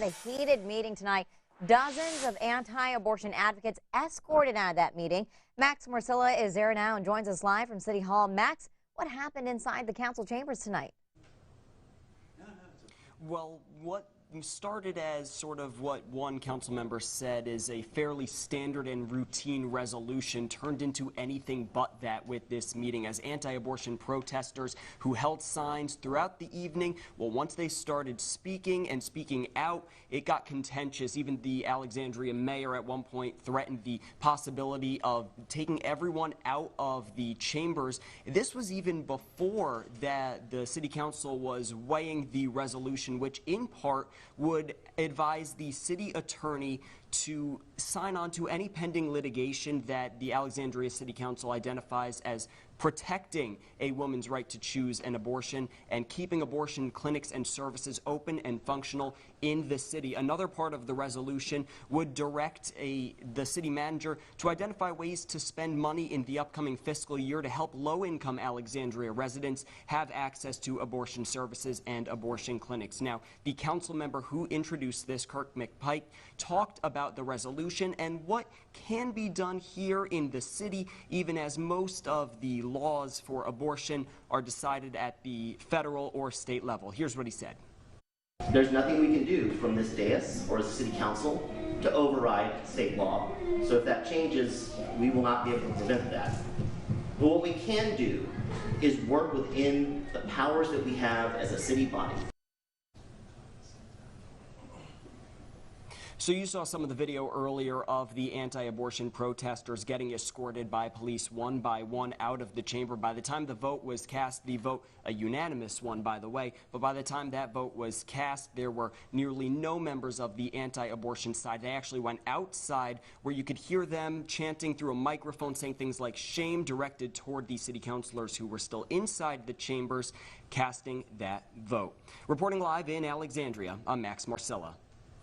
a heated meeting tonight. Dozens of anti-abortion advocates escorted out of that meeting. Max Marcilla is there now and joins us live from City Hall. Max, what happened inside the council chambers tonight? Well, what started as sort of what one council member said is a fairly standard and routine resolution turned into anything but that with this meeting, as anti-abortion protesters who held signs throughout the evening, well, once they started speaking and speaking out, it got contentious. Even the Alexandria mayor at one point threatened the possibility of taking everyone out of the chambers. This was even before that the city council was weighing the resolution, which in part would advise the city attorney to sign on to any pending litigation that the Alexandria City Council identifies as protecting a woman's right to choose an abortion and keeping abortion clinics and services open and functional in the city. Another part of the resolution would direct the city manager to identify ways to spend money in the upcoming fiscal year to help low-income Alexandria residents have access to abortion services and abortion clinics. Now, the council member who introduced this, Kirk McPike, talked about the resolution and what can be done here in the city, even as most of the laws for abortion are decided at the federal or state level. Here's what he said. There's nothing we can do from this dais or as a city council to override state law. So if that changes, we will not be able to prevent that. But what we can do is work within the powers that we have as a city body. So you saw some of the video earlier of the anti-abortion protesters getting escorted by police one by one out of the chamber. By the time the vote was cast, the vote, a unanimous one by the way, but by the time that vote was cast, there were nearly no members of the anti-abortion side. They actually went outside where you could hear them chanting through a microphone, saying things like shame, directed toward the city councilors who were still inside the chambers casting that vote. Reporting live in Alexandria, I'm Max Marcilla.